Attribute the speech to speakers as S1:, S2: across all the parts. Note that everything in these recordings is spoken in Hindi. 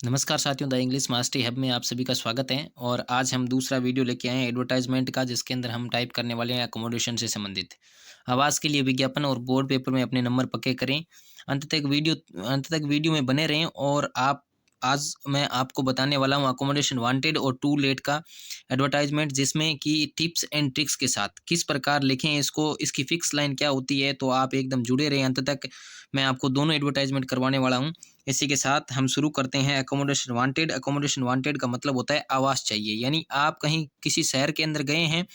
S1: नमस्कार साथियों, द इंग्लिश मास्टरी हब में आप सभी का स्वागत है। और आज हम दूसरा वीडियो लेके आए हैं एडवर्टाइजमेंट का, जिसके अंदर हम टाइप करने वाले हैं अकोमोडेशन से संबंधित आवास के लिए विज्ञापन। और बोर्ड पेपर में अपने नंबर पक्के करें। अंत तक वीडियो में बने रहें। और आज मैं आपको बताने वाला हूं अकोमोडेशन वांटेड और टू लेट का एडवर्टाइजमेंट, जिसमें कि टिप्स एंड ट्रिक्स के साथ किस प्रकार लिखें इसको, इसकी फिक्स लाइन क्या होती है। तो आप एकदम जुड़े रहें अंत तक। मैं आपको दोनों एडवर्टाइजमेंट करवाने वाला हूं। इसी के साथ हम शुरू करते हैं। Accommodation wanted. अकोमोडेशन वांटेड का मतलब होता है आवास चाहिए। यानी आप कहीं किसी शहर के अंदर गए हैं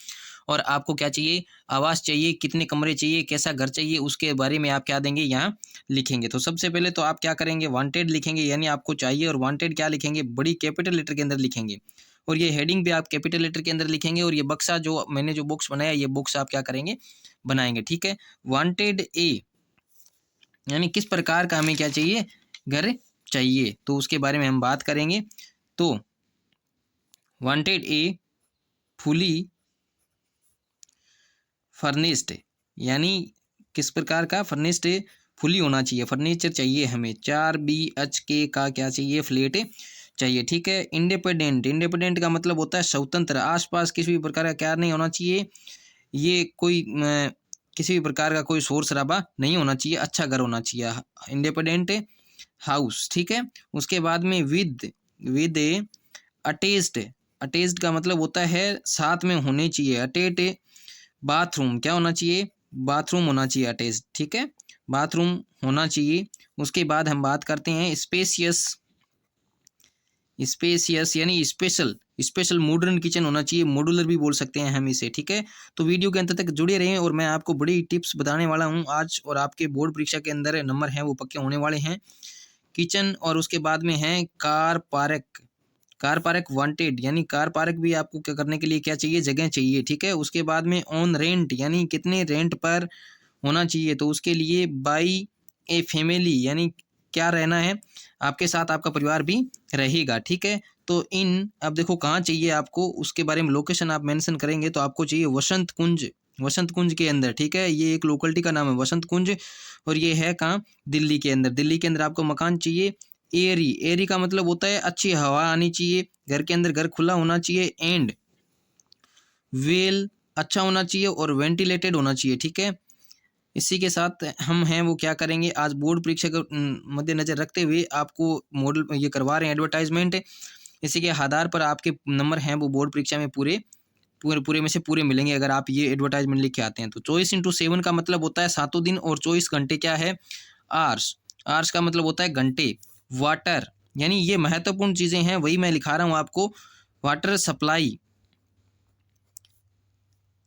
S1: और आपको क्या चाहिए, आवास चाहिए। कितने कमरे चाहिए, कैसा घर चाहिए, उसके बारे में आप क्या देंगे, यहाँ लिखेंगे। तो सबसे पहले तो आप क्या करेंगे, वांटेड लिखेंगे, यानी आपको चाहिए। और वांटेड क्या लिखेंगे, बड़ी कैपिटल लेटर के अंदर लिखेंगे। और ये हेडिंग भी आप कैपिटल लेटर के अंदर लिखेंगे। और ये बक्सा जो मैंने जो बॉक्स बनाया, ये बॉक्स आप क्या करेंगे, बनाएंगे। ठीक है। वांटेड ए, यानी किस प्रकार का हमें क्या चाहिए, घर चाहिए, तो उसके बारे में हम बात करेंगे। तो वांटेड ए फुली फर्निश्ड, यानी किस प्रकार का, फर्निश्ड फुली होना चाहिए। फर्नीचर चाहिए हमें। 4 BHK का क्या चाहिए, फ्लैट चाहिए। ठीक है। इंडिपेंडेंट। इंडिपेंडेंट का मतलब होता है स्वतंत्र। आसपास किसी भी प्रकार का क्या नहीं होना चाहिए, ये कोई किसी भी प्रकार का कोई शोर शराबा नहीं होना चाहिए। अच्छा घर होना चाहिए। Independent house. ठीक है। उसके बाद में विद अटैच्ड। अटैच्ड का मतलब होता है साथ में होने चाहिए। अटैच बाथरूम क्या होना चाहिए, बाथरूम होना चाहिए अटैच्ड। ठीक है, बाथरूम होना चाहिए। उसके बाद हम बात करते हैं स्पेसियस। स्पेसियस यानी स्पेशल। स्पेशल मॉडर्न किचन होना चाहिए। मॉड्यूलर भी बोल सकते हैं हम इसे। ठीक है। तो वीडियो के अंत तक जुड़े रहें और मैं आपको बड़ी टिप्स बताने वाला हूं आज। और आपके बोर्ड परीक्षा के अंदर नंबर हैं वो पक्के होने वाले हैं। किचन और उसके बाद में है car park. Car park wanted, यानी कार पार्क भी आपको क्या करने के लिए क्या चाहिए, जगह चाहिए। ठीक है। उसके बाद में ऑन रेंट, यानी कितने रेंट पर होना चाहिए, तो उसके लिए बाई ए फैमिली, यानी क्या रहना है, आपके साथ आपका परिवार भी रहेगा। ठीक है। तो इन अब देखो कहाँ चाहिए आपको, उसके बारे में लोकेशन आप मेंशन करेंगे। तो आपको चाहिए वसंत कुंज। वसंत कुंज के अंदर। ठीक है। ये एक लोकेलिटी का नाम है वसंत कुंज। और ये है कहाँ, दिल्ली के अंदर। दिल्ली के अंदर आपको मकान चाहिए। एरी। एरी का मतलब होता है अच्छी हवा आनी चाहिए घर के अंदर, घर खुला होना चाहिए। एंड वेल अच्छा होना चाहिए और वेंटिलेटेड होना चाहिए। ठीक है। इसी के साथ हम हैं वो क्या करेंगे, आज बोर्ड परीक्षा को मद्देनजर रखते हुए आपको मॉडल ये करवा रहे हैं एडवर्टाइजमेंट। इसी के आधार पर आपके नंबर हैं वो बोर्ड परीक्षा में पूरे पूरे पूरे में से पूरे मिलेंगे, अगर आप ये एडवर्टाइजमेंट लिख के आते हैं। तो 24/7 का मतलब होता है 7 दिन। और 24 घंटे क्या है, आर्स। आर्स का मतलब होता है घंटे। वाटर, यानी ये महत्वपूर्ण चीज़ें हैं, वही मैं लिखा रहा हूँ आपको। Water supply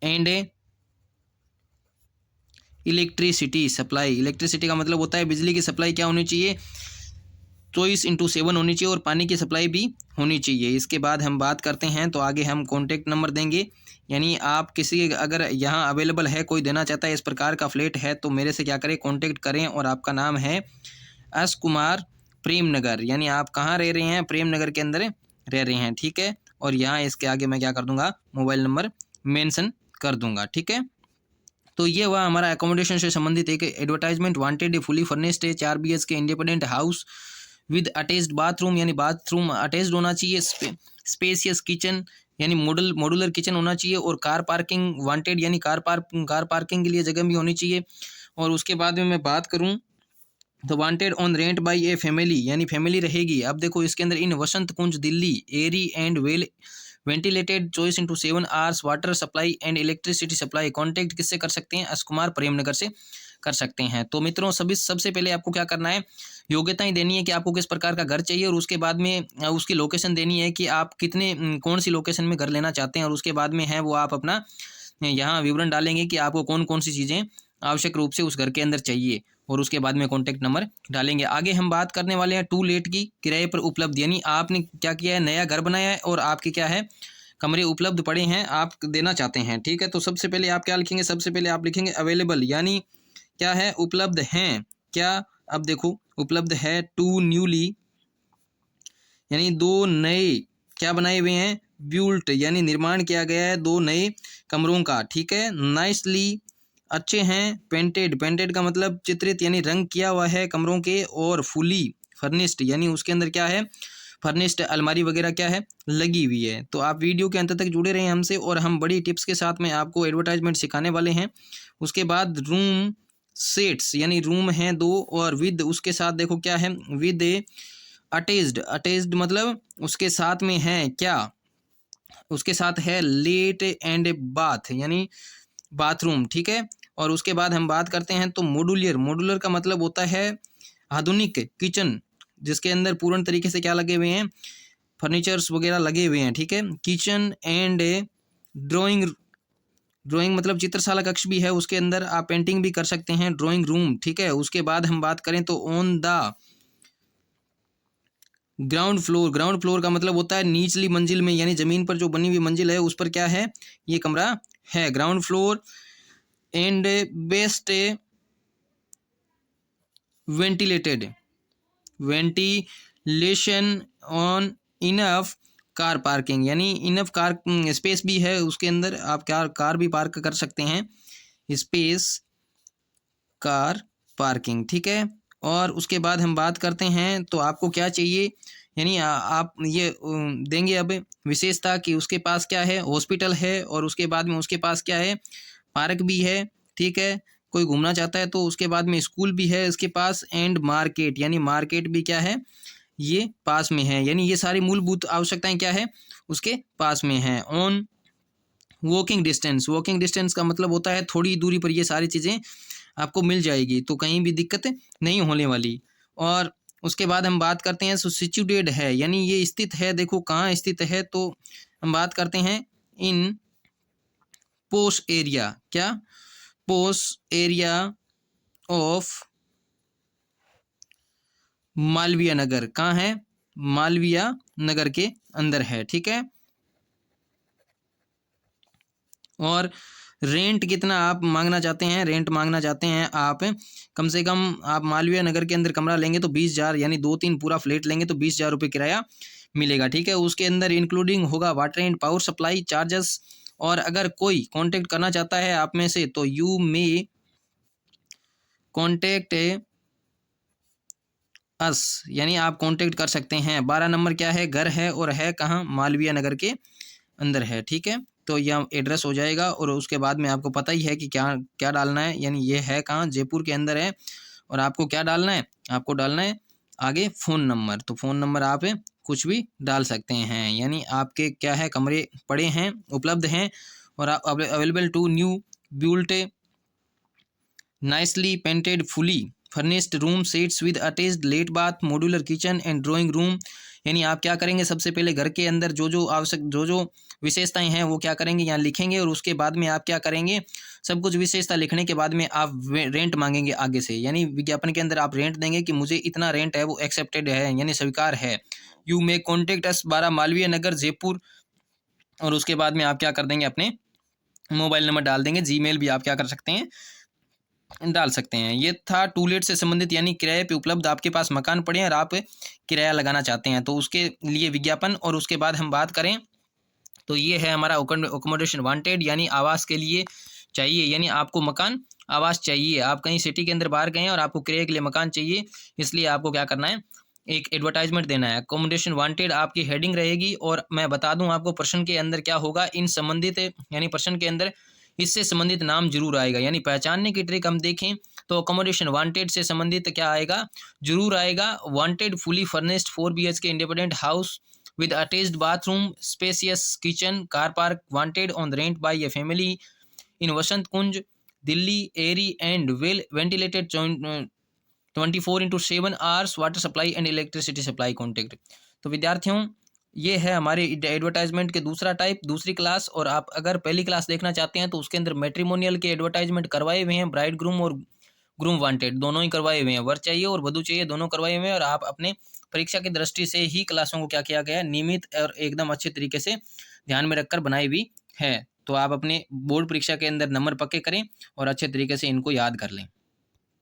S1: and electricity supply. Electricity का मतलब होता है बिजली की सप्लाई क्या होनी चाहिए, 24/7 होनी चाहिए। और पानी की सप्लाई भी होनी चाहिए। इसके बाद हम बात करते हैं, तो आगे हम कॉन्टैक्ट नंबर देंगे। यानी आप किसी, अगर यहाँ अवेलेबल है, कोई देना चाहता है इस प्रकार का फ्लैट है, तो मेरे से क्या करें, कॉन्टैक्ट करें। और आपका नाम है एस कुमार, प्रेम नगर, यानी आप कहाँ रह रहे हैं, प्रेम नगर के अंदर रह रहे हैं। ठीक है। और यहाँ इसके आगे मैं क्या कर दूंगा, मोबाइल नंबर मेंशन कर दूंगा। ठीक है। तो ये हुआ हमारा एकोमोडेशन से संबंधित एक एडवर्टाइजमेंट। वांटेड ए फुली फर्निश्ड है 4 BHK independent house with attached bathroom, यानी बाथरूम अटैच्ड होना चाहिए। स्पेसियस किचन, यानी मॉड्यूलर किचन होना चाहिए। और कार पार्किंग वांटेड, यानी कार पार्किंग के लिए जगह भी होनी चाहिए। और उसके बाद में मैं बात करूं, तो wanted on rent by a family, यानी फैमिली रहेगी। अब देखो इसके अंदर in Vasant Kunj Delhi, airy and well ventilated 24/7 hours water supply and electricity supply. Contact किससे कर सकते हैं, एस कुमार, प्रेमनगर से कर सकते हैं। तो मित्रों सभी सबसे पहले आपको क्या करना है, योग्यताएं देनी है कि आपको किस प्रकार का घर चाहिए। और उसके बाद में उसकी लोकेशन देनी है कि आप कितने कौन सी लोकेशन में घर लेना चाहते हैं। और उसके बाद में है वो आप अपना यहाँ विवरण डालेंगे कि आपको कौन कौन सी चीज़ें आवश्यक रूप से उस घर के अंदर चाहिए। और उसके बाद में कॉन्टैक्ट नंबर डालेंगे। आगे हम बात करने वाले हैं टू लेट की, किराए पर उपलब्ध, यानी आपने क्या किया है, नया घर बनाया है और आपके क्या है, कमरे उपलब्ध पड़े हैं, आप देना चाहते हैं। ठीक है। तो सबसे पहले आप क्या लिखेंगे, सबसे पहले आप लिखेंगे अवेलेबल, यानी क्या है, उपलब्ध हैं क्या। अब देखो उपलब्ध है टू न्यूली, यानी दो नए क्या बनाए हुए हैं, ब्यूल्ट, यानी निर्माण किया गया है 2 नए कमरों का। ठीक है। नाइसली अच्छे हैं। पेंटेड, पेंटेड का मतलब चित्रित, यानी रंग किया हुआ है कमरों के। और फुली फर्निश्ड, यानी उसके अंदर क्या है, फर्निश्ड अलमारी वगैरह क्या है लगी हुई है। तो आप वीडियो के अंत तक जुड़े रहें हमसे, और हम बड़ी टिप्स के साथ में आपको एडवर्टाइजमेंट सिखाने वाले हैं। उसके बाद रूम सेट्स यानी रूम हैं 2, और विद उसके साथ देखो क्या है, विद अटैच्ड, अटैच्ड मतलब उसके साथ में है क्या, उसके साथ है लेट एंड बाथ यानी बाथरूम, ठीक है। और उसके बाद हम बात करते हैं तो मॉड्यूलर, मॉड्यूलर का मतलब होता है आधुनिक किचन, जिसके अंदर पूर्ण तरीके से क्या लगे हुए हैं, फर्नीचर्स वगैरह लगे हुए हैं, ठीक है। किचन एंड ड्राइंग, ड्राइंग मतलब चित्रशाला कक्ष भी है, उसके अंदर आप पेंटिंग भी कर सकते हैं, ड्राइंग रूम, ठीक है। उसके बाद हम बात करें तो on the ground floor, ground floor का मतलब होता है निचली मंजिल में, यानी ज़मीन पर जो बनी हुई मंजिल है उस पर क्या है, ये कमरा है, ground floor. And best ventilated, ventilation on enough car parking, यानी इनफ कार स्पेस भी है उसके अंदर, आप कार भी पार्क कर सकते हैं, स्पेस कार पार्किंग, ठीक है। और उसके बाद हम बात करते हैं तो आपको क्या चाहिए, यानी आप ये देंगे अब विशेषता कि उसके पास क्या है, हॉस्पिटल है, और उसके बाद में उसके पास क्या है, पार्क भी है, ठीक है। कोई घूमना चाहता है तो उसके बाद में स्कूल भी है इसके पास, एंड मार्केट यानी मार्केट भी क्या है, ये पास में है, यानी ये सारी मूलभूत आवश्यकताएं क्या है उसके पास में है। On walking distance, walking distance का मतलब होता है थोड़ी दूरी पर ये सारी चीज़ें आपको मिल जाएगी, तो कहीं भी दिक्कत नहीं होने वाली। और उसके बाद हम बात करते हैं सिचुएटेड है, यानी ये स्थित है, देखो कहाँ स्थित है, तो हम बात करते हैं इन पोश एरिया, क्या, पोश एरिया ऑफ मालवीय नगर, कहाँ है, मालवीय नगर के अंदर है, ठीक है। और रेंट कितना आप मांगना चाहते हैं, रेंट मांगना चाहते हैं आप कम से कम, आप मालवीय नगर के अंदर कमरा लेंगे तो 20,000, यानी 2-3 पूरा फ्लैट लेंगे तो 20,000 रुपये किराया मिलेगा, ठीक है। उसके अंदर इंक्लूडिंग होगा water and power supply charges. और अगर कोई कांटेक्ट करना चाहता है आप में से तो यू मे कांटेक्ट अस, यानी आप कांटेक्ट कर सकते हैं। 12 नंबर क्या है, घर है, और है कहाँ, मालवीय नगर के अंदर है, ठीक है। तो यह एड्रेस हो जाएगा, और उसके बाद में आपको पता ही है कि क्या क्या डालना है, यानी ये है कहाँ, जयपुर के अंदर है। और आपको क्या डालना है, आपको डालना है आगे फ़ोन नंबर, तो फ़ोन नंबर आप कुछ भी डाल सकते हैं, यानी आपके क्या है, कमरे पड़े हैं, उपलब्ध हैं, और आप available to new built nicely painted fully furnished room sets with attached let bath modular kitchen and drawing room. यानी आप क्या करेंगे, सबसे पहले घर के अंदर जो जो आवश्यक जो विशेषताएं हैं वो क्या करेंगे, यहाँ लिखेंगे, और उसके बाद में आप क्या करेंगे, सब कुछ विशेषता लिखने के बाद में आप रेंट मांगेंगे आगे से, यानी विज्ञापन के अंदर आप रेंट देंगे कि मुझे इतना रेंट है, वो एक्सेप्टेड है यानी स्वीकार है। You may contact us 12 Malviya Nagar Jaipur. और उसके बाद में आप क्या कर देंगे, अपने मोबाइल नंबर डाल देंगे, जीमेल भी आप क्या कर सकते हैं, डाल सकते हैं। ये था टू लेट से संबंधित, यानी किराए पे उपलब्ध आपके पास मकान पड़े हैं और आप किराया लगाना चाहते हैं तो उसके लिए विज्ञापन। और उसके बाद हम बात करें तो ये है हमारा अकोमोडेशन वांटेड, यानी आवास के लिए चाहिए, यानी आपको मकान आवास चाहिए, आप कहीं सिटी के अंदर बाहर गए हैं और आपको किराए के लिए मकान चाहिए, इसलिए आपको क्या करना है, एक एडवर्टाइजमेंट देना है। अकोमोडेशन वांटेड आपकी हेडिंग रहेगी, और मैं बता दूं आपको प्रश्न के अंदर क्या होगा, इन संबंधित यानी प्रश्न के अंदर इससे संबंधित नाम जरूर आएगा। यानी पहचानने की ट्रिक हम देखें तो अकोमोडेशन वांटेड से संबंधित क्या आएगा, जरूर आएगा, wanted fully furnished 4 BHK independent house with attached bathroom, spacious kitchen, car park, wanted on rent by a family in Vasant Kunj, Delhi, airy and well ventilated 24/7 hours water supply and electricity supply contact। तो विद्यार्थियों ये है हमारे एडवर्टाइजमेंट के दूसरा टाइप, दूसरी क्लास। और आप अगर पहली क्लास देखना चाहते हैं तो उसके अंदर मैट्रिमोनियल के एडवर्टाइजमेंट करवाए हुए हैं, ब्राइड ग्रूम और ग्रूम वांटेड दोनों ही करवाए हुए हैं, वर चाहिए और वधू चाहिए दोनों करवाए हुए हैं। और आप अपने परीक्षा की दृष्टि से ही क्लासों को क्या किया गया है, नियमित और एकदम अच्छे तरीके से ध्यान में रखकर बनाई हुई है। तो आप अपने बोर्ड परीक्षा के अंदर नंबर पक्के करें और अच्छे तरीके से इनको याद कर लें।